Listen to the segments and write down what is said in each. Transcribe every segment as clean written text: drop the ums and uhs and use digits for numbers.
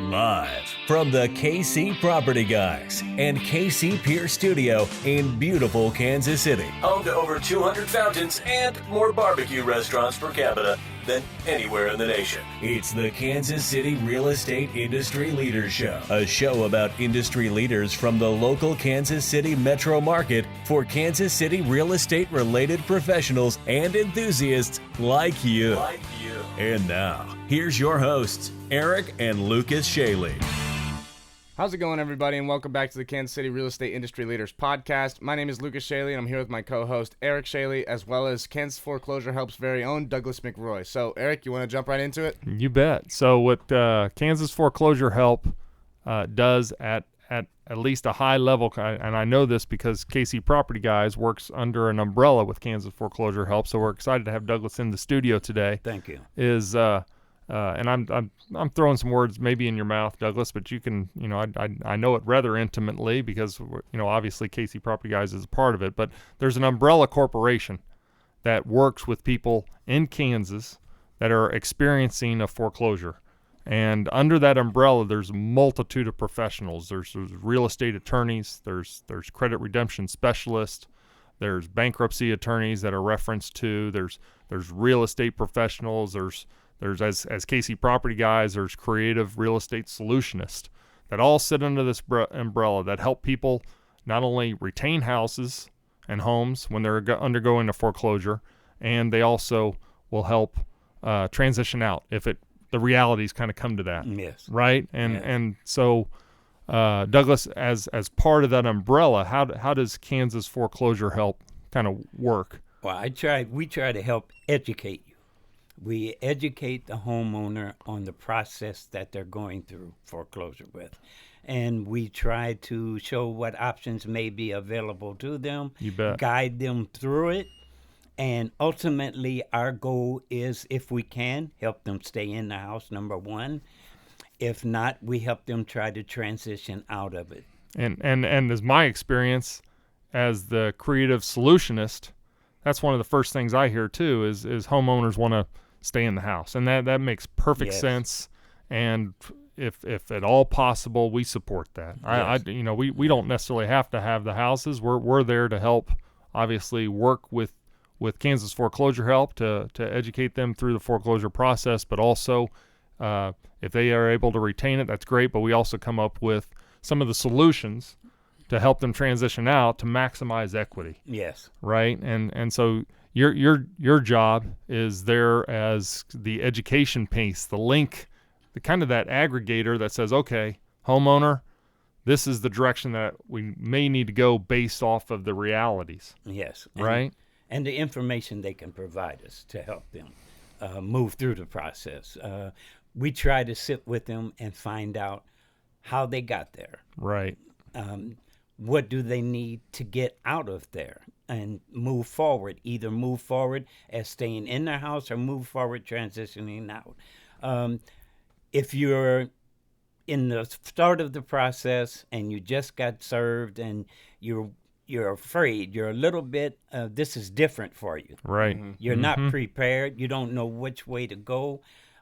Live from the KC Property Guys and KC Pier Studio in beautiful Kansas City. Home to over 200 fountains and more barbecue restaurants per capita than anywhere in the nation. It's the Kansas City Real Estate Industry Leaders Show, a show about industry leaders from the local Kansas City metro market for Kansas City real estate related professionals and enthusiasts like you. And now, here's your hosts, Eric and Lucas Shaley. How's it going, everybody, and welcome back to the Kansas City Real Estate Industry Leaders Podcast. My name is Lucas Shaley, and I'm here with my co-host, Eric Shaley, as well as Kansas Foreclosure Help's very own Douglas McRoy. So, Eric, you want to jump right into it? You bet. So what Kansas Foreclosure Help does at least a high level, and I know this because KC Property Guys works under an umbrella with Kansas Foreclosure Help, so we're excited to have Douglas in the studio today. Thank you. And I'm throwing some words maybe in your mouth, Douglas, but you can, I know it rather intimately because, obviously KC Property Guys is a part of it, but there's an umbrella corporation that works with people in Kansas that are experiencing a foreclosure. And under that umbrella, there's a multitude of professionals. There's real estate attorneys, there's credit redemption specialists, there's bankruptcy attorneys that are referenced to, there's real estate professionals, there's as KC Property Guys, there's creative real estate solutionists that all sit under this umbrella that help people not only retain houses and homes when they're undergoing a foreclosure, and they also will help transition out if the realities kind of come to that. Yes. Yes. And so Douglas, as part of that umbrella, how does Kansas Foreclosure Help kind of work? Well, we try to help educate you. We educate the homeowner on the process that they're going through foreclosure with. And we try to show what options may be available to them. You bet. Guide them through it. And ultimately, our goal is, if we can, help them stay in the house, number one. If not, we help them try to transition out of it. And as my experience as the creative solutionist, that's one of the first things I hear too is homeowners want to stay in the house, and that makes perfect sense. And if at all possible, we support that. Yes. We don't necessarily have to have the houses. We're there to help, obviously, work with Kansas Foreclosure Help to educate them through the foreclosure process, but also if they are able to retain it, that's great. But we also come up with some of the solutions to help them transition out to maximize equity. Yes. Right. And so your job is there as the education piece, the link, the kind of that aggregator that says, okay, homeowner, this is the direction that we may need to go based off of the realities. Yes. Right. And the information they can provide us to help them move through the process. We try to sit with them and find out how they got there. Right. What do they need to get out of there and move forward? Either move forward as staying in their house or move forward transitioning out. If you're in the start of the process and you just got served and you're afraid, you're a little bit, this is different for you. Right. Mm-hmm. You're not prepared. You don't know which way to go.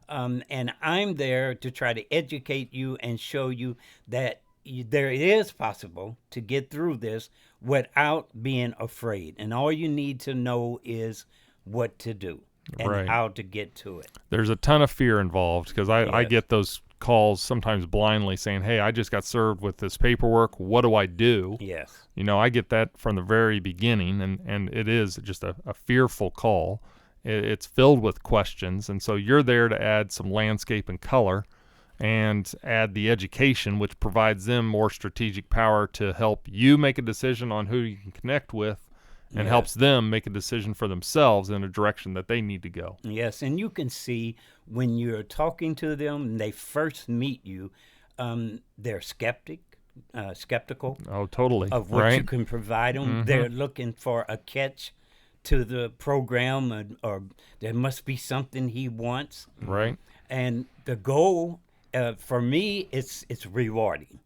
And I'm there to try to educate you and show you that there is possible to get through this without being afraid. And all you need to know is what to do and how to get to it. There's a ton of fear involved because I get those calls sometimes blindly saying, hey, I just got served with this paperwork. What do I do? Yes. I get that from the very beginning, and it is just a fearful call. It's filled with questions, and so you're there to add some landscape and color and add the education, which provides them more strategic power to help you make a decision on who you can connect with and helps them make a decision for themselves in a direction that they need to go. Yes, and you can see when you're talking to them and they first meet you, they're skeptical. Oh, totally. Of what you can provide them. Mm-hmm. They're looking for a catch to the program, or there must be something he wants. Right. And the goal, for me, it's rewarding.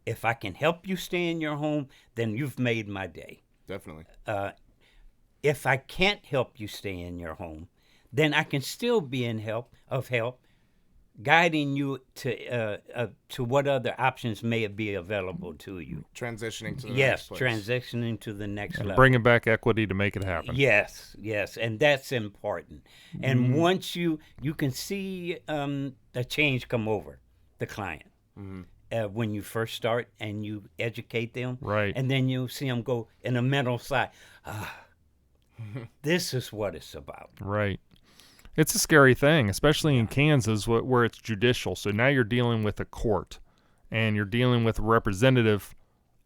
If I can help you stay in your home, then you've made my day. Definitely. If I can't help you stay in your home, then I can still be of help guiding you to what other options may be available to you. Transitioning to the Yes, next place. transitioning to the next level. Bringing back equity to make it happen. Yes, and that's important. And once you can see the change come over the client when you first start and you educate them, Right. and then you see them go in a mental side. This is what it's about. Right. It's a scary thing, especially in Kansas where it's judicial. So now you're dealing with a court, and you're dealing with a representative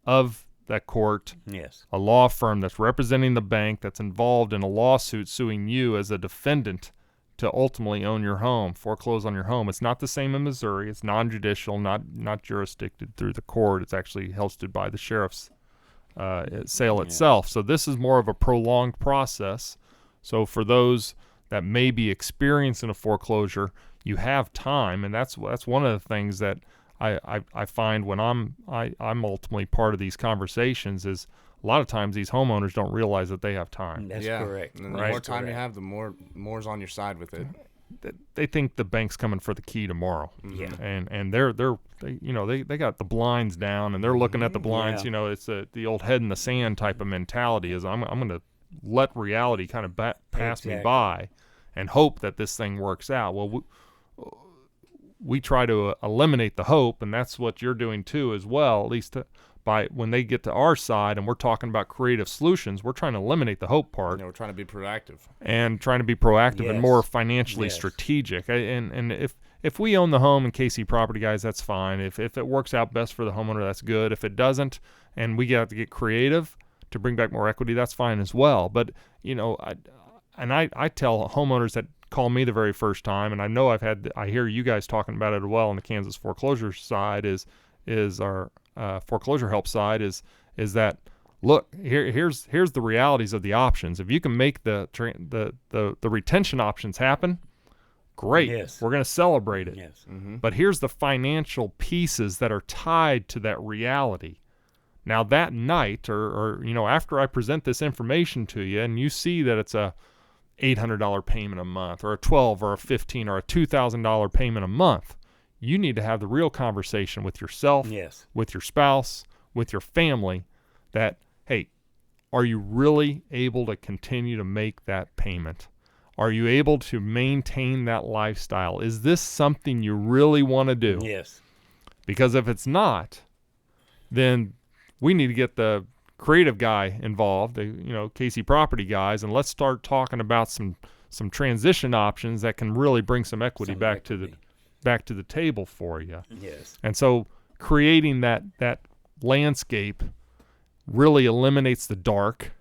of that court, Yes. a law firm that's representing the bank that's involved in a lawsuit suing you as a defendant to ultimately own your home, foreclose on your home. It's not the same in Missouri. It's non-judicial, not jurisdicted through the court. It's actually hosted by the sheriff's sale itself. So this is more of a prolonged process. So for those that may be experiencing a foreclosure, you have time, and that's one of the things that I find when I'm ultimately part of these conversations is a lot of times these homeowners don't realize that they have time. That's correct. And the Right. more time you have, the more's on your side with it. They think the bank's coming for the key tomorrow. Yeah. And they got the blinds down, and they're looking at the blinds. Yeah. It's the old head in the sand type of mentality. Is I'm going to let reality kind of pass me by, and hope that this thing works out. Well, we try to eliminate the hope, and that's what you're doing too as well. At least by when they get to our side, and we're talking about creative solutions, we're trying to eliminate the hope part. We're trying to be proactive. And trying to be proactive and Yes. more financially Yes. strategic. And if we own the home in KC Property Guys, that's fine. If it works out best for the homeowner, that's good. If it doesn't, and we have to get creative to bring back more equity, that's fine as well. But I tell homeowners that call me the very first time, and I know I hear you guys talking about it as well on the Kansas Foreclosure side is our foreclosure help side is that look, here's the realities of the options. If you can make the retention options happen, great. Yes. We're going to celebrate it. Yes. But here's the financial pieces that are tied to that reality. Now that night or after I present this information to you and you see that it's a $800 payment a month or a $1,200 or a $1,500 or a $2,000 payment a month, you need to have the real conversation with yourself, Yes. with your spouse, with your family that, hey, are you really able to continue to make that payment? Are you able to maintain that lifestyle? Is this something you really want to do? Yes. Because if it's not, then we need to get the creative guy involved, the KC Property Guys, and let's start talking about some transition options that can really bring some equity back to the table for you. Yes. And so creating that landscape really eliminates the dark,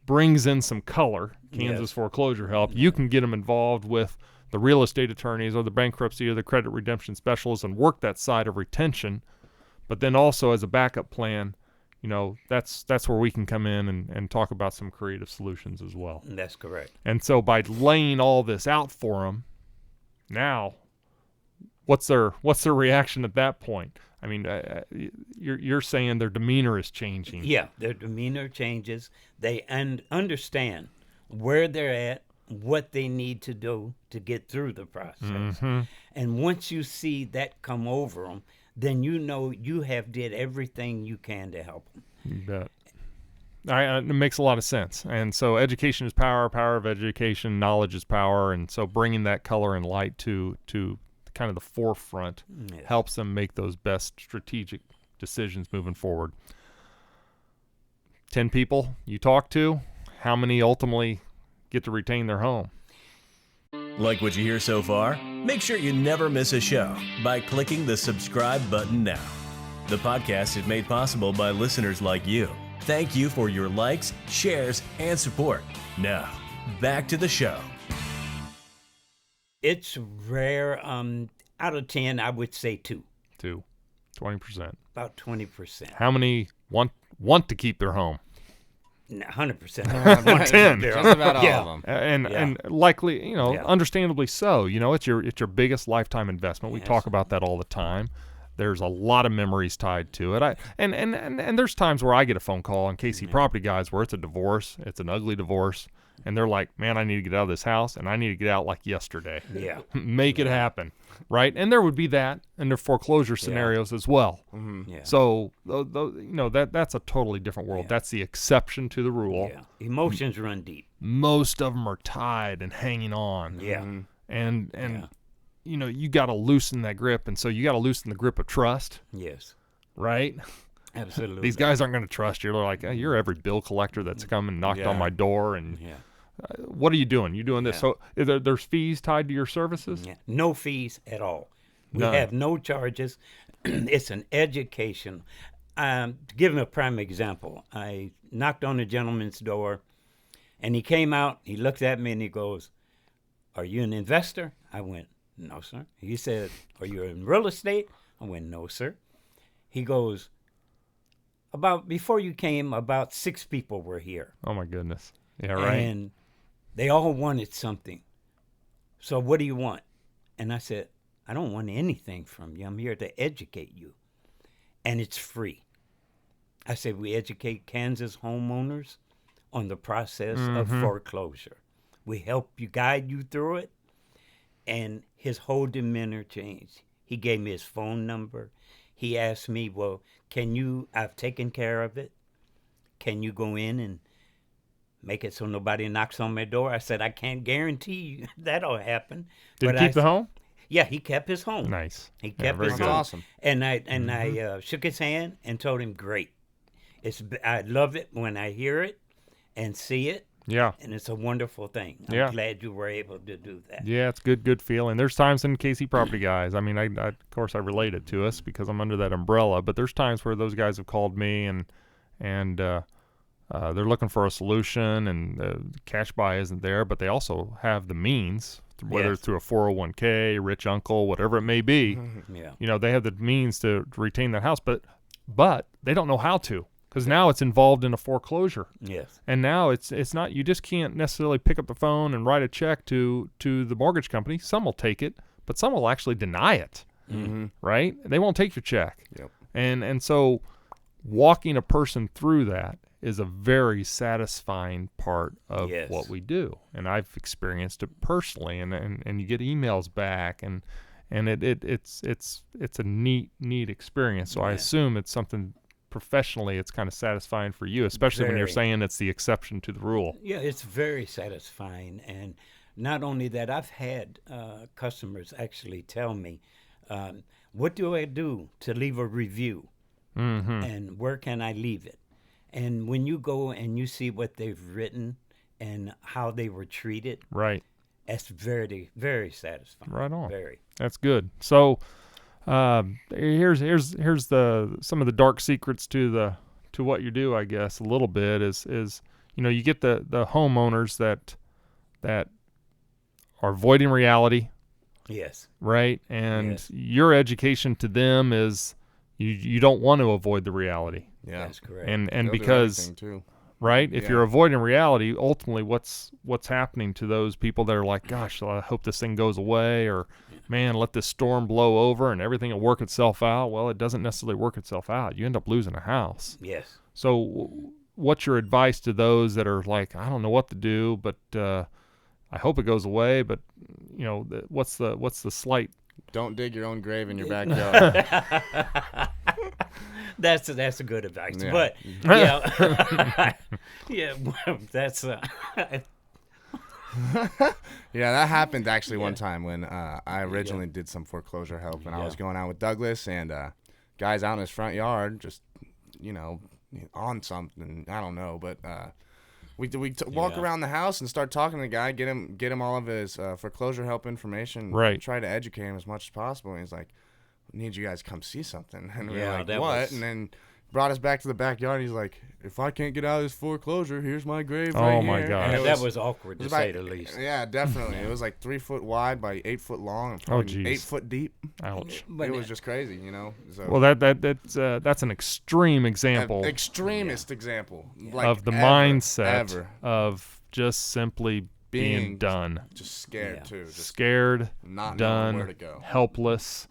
brings in some color. Kansas Yes. Foreclosure Help. You can get them involved with the real estate attorneys or the bankruptcy or the credit redemption specialists and work that side of retention. But then also as a backup plan, that's where we can come in and talk about some creative solutions as well. That's correct. And so by laying all this out for them, now what's their reaction at that point? I mean, you're saying their demeanor is changing. Yeah, their demeanor changes. They understand where they're at, what they need to do to get through the process. And once you see that come over them, then you have did everything you can to help them. You bet. It makes a lot of sense. And so education is power, power of education, knowledge is power. And so bringing that color and light to kind of the forefront helps them make those best strategic decisions moving forward. 10 people you talk to, how many ultimately get to retain their home? Like what you hear so far? Make sure you never miss a show by clicking the subscribe button now. The podcast is made possible by listeners like you. Thank you for your likes, shares, and support. Now, back to the show. It's rare. Out of 10, I would say 2. 20%. About 20%. How many want to keep their home? 100%. 10. Just about all of them. And likely, understandably so. It's your biggest lifetime investment. We talk about that all the time. There's a lot of memories tied to it. And there's times where I get a phone call on KC Property Guys where it's a divorce. It's an ugly divorce. and they're like, man, I need to get out of this house, and I need to get out like yesterday. Yeah. Make it happen, right? And there would be that in the foreclosure scenarios as well. Yeah. So, that's a totally different world. That's the exception to the rule. Yeah. Emotions run deep. Most of them are tied and hanging on. Yeah. And you got to loosen that grip, and so you got to loosen the grip of trust, Yes. right? Absolutely. These guys aren't going to trust you. They're like, hey, you're every bill collector that's come and knocked on my door, and what are you doing? You doing this? So there's fees tied to your services? Yeah. No fees at all. We None. have no charges. It's an education. To give him a prime example, I knocked on a gentleman's door, and he came out. He looked at me, and he goes, "Are you an investor?" I went, "No, sir." He said, "Are you in real estate?" I went, "No, sir." He goes, before you came, about 6 people were here. Oh, my goodness. Yeah, right. And they all wanted something. So what do you want? And I said, I don't want anything from you. I'm here to educate you. And it's free. I said, we educate Kansas homeowners on the process of foreclosure. We help you, guide you through it. And his whole demeanor changed. He gave me his phone number. He asked me, well, I've taken care of it. Can you go in and make it so nobody knocks on my door? I said, I can't guarantee you that'll happen. Did he keep the home? Yeah, he kept his home. Nice. He kept very his good. home. Awesome. And I shook his hand and told him, great. I love it when I hear it and see it. Yeah. And it's a wonderful thing. I'm Yeah. glad you were able to do that. Yeah, it's good feeling. There's times in KC Property Guys. I mean, I of course I relate it to us because I'm under that umbrella. But there's times where those guys have called me and they're looking for a solution, and the cash buy isn't there, but they also have the means, whether it's through a 401k, rich uncle, whatever it may be. Yeah. They have the means to retain that house, but they don't know how to, because now it's involved in a foreclosure. Yes. And now it's not, you just can't necessarily pick up the phone and write a check to the mortgage company. Some will take it, but some will actually deny it, right? They won't take your check. Yep. And so walking a person through that is a very satisfying part of what we do. And I've experienced it personally, and you get emails back, and it's a neat experience. So I assume it's something professionally it's kind of satisfying for you, especially when you're saying it's the exception to the rule. Yeah, it's very satisfying. And not only that, I've had customers actually tell me, what do I do to leave a review? And where can I leave it? And when you go and you see what they've written and how they were treated, Right. that's very, very satisfying. Right on. Very. That's good. So here's some of the dark secrets to what you do, I guess, a little bit is you get the homeowners that are avoiding reality, Yes. right? And your education to them is you don't want to avoid the reality. Yeah. That's correct. And They'll do because everything, too. right, if you're avoiding reality, ultimately what's happening to those people that are like, gosh, I hope this thing goes away, or man, let this storm blow over and everything will work itself out. Well, it doesn't necessarily work itself out. You end up losing a house. Yes. So what's your advice to those that are like, I don't know what to do, but I hope it goes away, but what's the slight? Don't dig your own grave in your backyard. That's a good advice. Yeah. But yeah, well, that's Yeah, that happened actually one time when I originally did some foreclosure help, and I was going out with Douglas, and guys out in his front yard just, on something, I don't know, but we walk around the house and start talking to the guy, get him all of his foreclosure help information, right? Try to educate him as much as possible. And he's like, "I need you guys to come see something," and we were like, that "What?" was- And then brought us back to the backyard. He's like, "If I can't get out of this foreclosure, here's my grave right Oh, my here." gosh. And that was awkward to say the least. Yeah, definitely. It was like 3 foot wide by 8 foot long, and Oh, probably geez. 8 foot deep. Ouch. But It was just crazy, So, Well, that's an extreme example extremist example like of the ever, mindset ever. of just simply being done, just scared Yeah. too, just scared, not knowing done, where to go. helpless.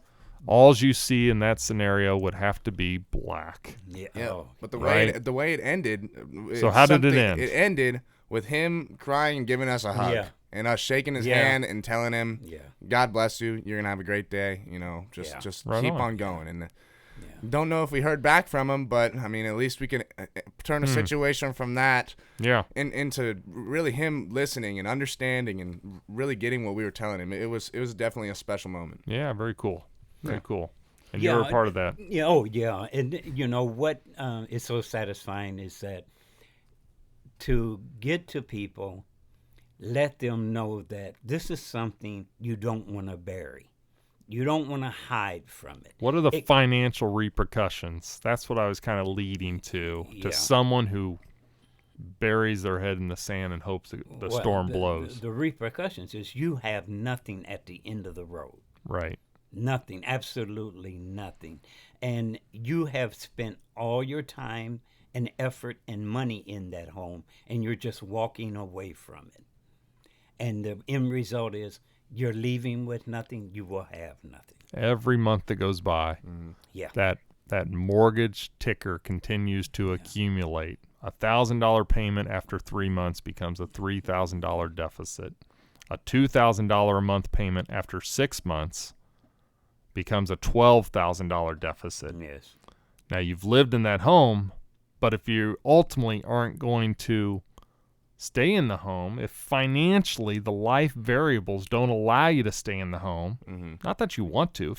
All you see in that scenario would have to be black. Yeah. Yeah, Oh, but the Right. way it ended. So how did it something- end? It ended with him crying and giving us a hug. Yeah. And us shaking his Yeah. hand and telling him, God bless you. You're going to have a great day. You know, just Right keep on. on going. And don't know if we heard back from him, but, I mean, at least we can turn a situation from that into really him listening and understanding and really getting what we were telling him. It was definitely a special moment. Yeah, very cool. Very cool. And you're a part of that. Yeah, oh, yeah. And, you know, what is so satisfying is that to get to people, let them know that this is something you don't want to bury. You don't want to hide from it. What are the financial repercussions? That's what I was kind of leading to someone who buries their head in the sand and hopes that the storm blows. The repercussions is you have nothing at the end of the road. Right. Nothing, absolutely nothing. And you have spent all your time and effort and money in that home, and you're just walking away from it. And the end result is you're leaving with nothing, you will have nothing. Every month that goes by, that mortgage ticker continues to accumulate. $1,000 payment after 3 months becomes a $3,000 deficit. A $2,000 a month payment after 6 months becomes a $12,000 deficit. Yes. Now, you've lived in that home, but if you ultimately aren't going to stay in the home, if financially the life variables don't allow you to stay in the home, not that you want to,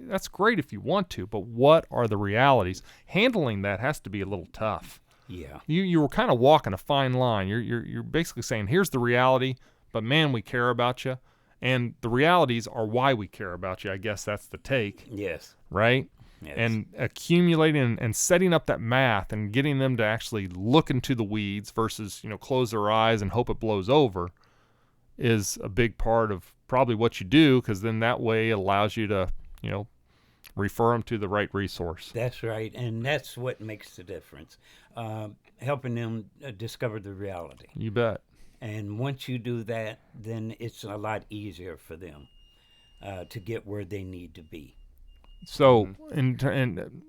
that's great if you want to, but what are the realities? Handling that has to be a little tough. Yeah. You were kind of walking a fine line. You're basically saying, here's the reality, but man, we care about you. And the realities are why we care about you. I guess that's the take. Yes. Right? Yes. And accumulating and setting up that math and getting them to actually look into the weeds versus, close their eyes and hope it blows over is a big part of probably what you do, because then that way it allows you to, refer them to the right resource. That's right. And that's what makes the difference. Helping them discover the reality. You bet. And once you do that, then it's a lot easier for them to get where they need to be. So, and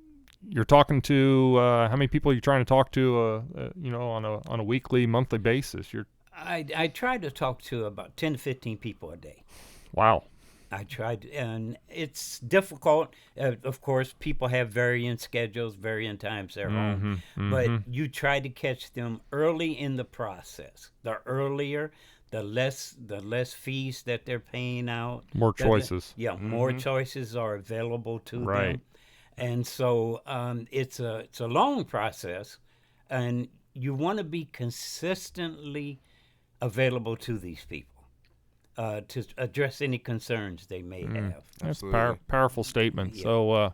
you're talking to how many people are you trying to talk to? On a weekly, monthly basis. I try to talk to about 10 to 15 people a day. Wow. I tried, and it's difficult. Of course, people have varying schedules, varying times they're home. But you try to catch them early in the process. The earlier, the less fees that they're paying out. More choices. More choices are available to them. And so it's a long process, and you want to be consistently available to these people. To address any concerns they may have. That's a powerful statement. Yeah. So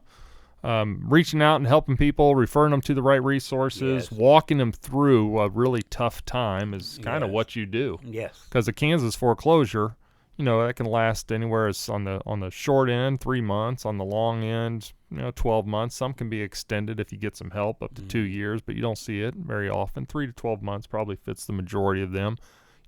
reaching out and helping people, referring them to the right resources, walking them through a really tough time is kind of what you do. Yes. Because a Kansas foreclosure, that can last anywhere as on the short end, 3 months, on the long end, 12 months. Some can be extended if you get some help up to 2 years, but you don't see it very often. 3 to 12 months probably fits the majority of them.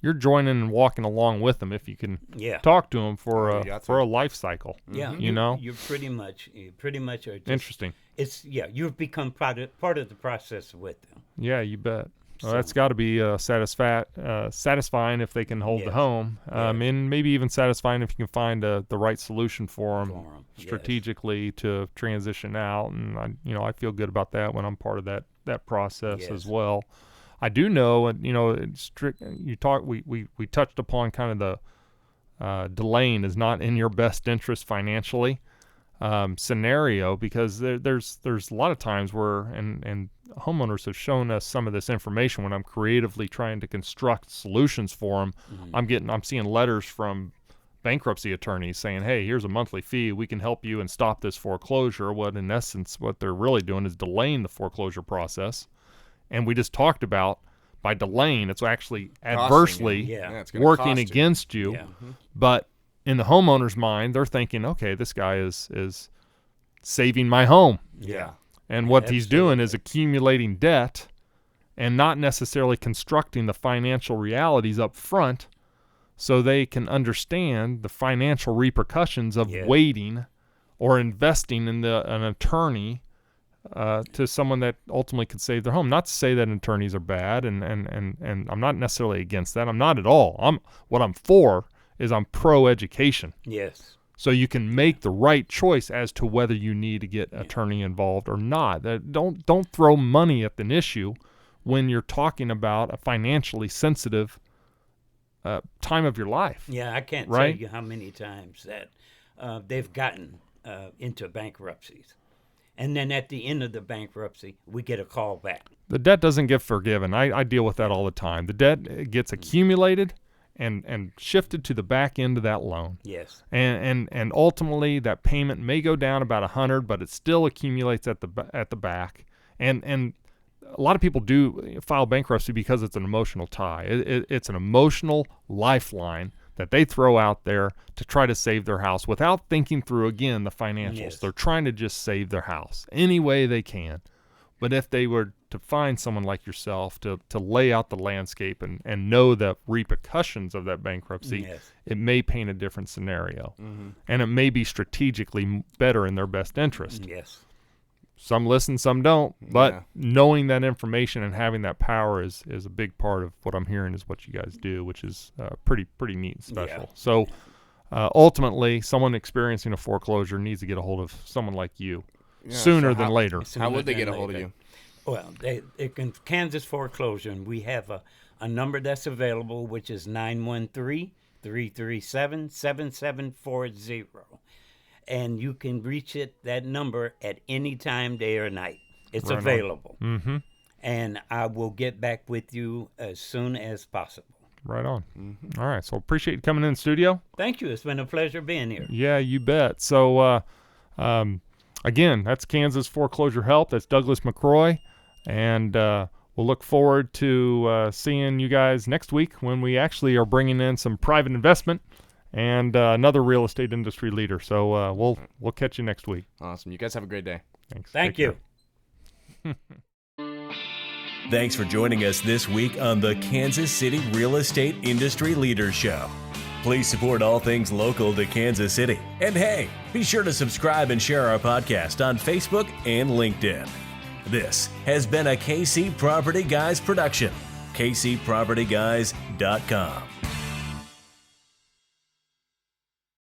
You're joining and walking along with them if you can talk to them for a life cycle. Yeah, you're pretty much are just, interesting. It's you've become part of the process with them. Yeah, you bet. Well, that's got to be satisfying if they can hold the home, and maybe even satisfying if you can find the right solution for them strategically to transition out. And I feel good about that when I'm part of that process as well. I do know, and we touched upon kind of the delaying is not in your best interest financially scenario, because there's a lot of times where and homeowners have shown us some of this information when I'm creatively trying to construct solutions for them. I'm seeing letters from bankruptcy attorneys saying, hey, here's a monthly fee, we can help you and stop this foreclosure. What in essence what they're really doing is delaying the foreclosure process. And we just talked about by delaying, it's actually adversely working against you. Yeah. But in the homeowner's mind, they're thinking, okay, this guy is saving my home. Yeah. And what he's doing is accumulating debt and not necessarily constructing the financial realities up front so they can understand the financial repercussions of waiting or investing in an attorney to someone that ultimately could save their home. Not to say that attorneys are bad, and I'm not necessarily against that. I'm not at all. What I'm for is I'm pro-education. Yes. So you can make the right choice as to whether you need to get attorney involved or not. Don't throw money at an issue when you're talking about a financially sensitive time of your life. Yeah, I can't right? tell you how many times that they've gotten into bankruptcies. And then at the end of the bankruptcy, we get a call back. The debt doesn't get forgiven. I deal with that all the time. The debt gets accumulated and shifted to the back end of that loan. Yes. And ultimately that payment may go down about 100, but it still accumulates at the back. And a lot of people do file bankruptcy because it's an emotional tie. It's an emotional lifeline that they throw out there to try to save their house without thinking through, again, the financials. Yes. They're trying to just save their house any way they can. But if they were to find someone like yourself to lay out the landscape and know the repercussions of that bankruptcy, Yes. it may paint a different scenario. Mm-hmm. And it may be strategically better in their best interest. Yes. Some listen, some don't. But Yeah. knowing that information and having that power is a big part of what I'm hearing is what you guys do, which is pretty neat and special. Yeah. So ultimately, someone experiencing a foreclosure needs to get a hold of someone like you Yeah, sooner so than later. How would they get a hold of you? Well, they can Kansas Foreclosure, and we have a number that's available, which is 913-337-7740. And you can reach that number at any time, day or night. It's Right on. available. Mm-hmm. And I will get back with you as soon as possible. Right on. All right. So appreciate you coming in the studio. Thank you. It's been a pleasure being here. Yeah, you bet. So, again, that's Kansas Foreclosure Help. That's Douglas McRoy. And we'll look forward to seeing you guys next week when we actually are bringing in some private investment and another real estate industry leader. So we'll catch you next week. Awesome. You guys have a great day. Thanks. Thank Take you. care. Thanks for joining us this week on the Kansas City Real Estate Industry Leaders Show. Please support all things local to Kansas City. And hey, be sure to subscribe and share our podcast on Facebook and LinkedIn. This has been a KC Property Guys production. KCPropertyGuys.com.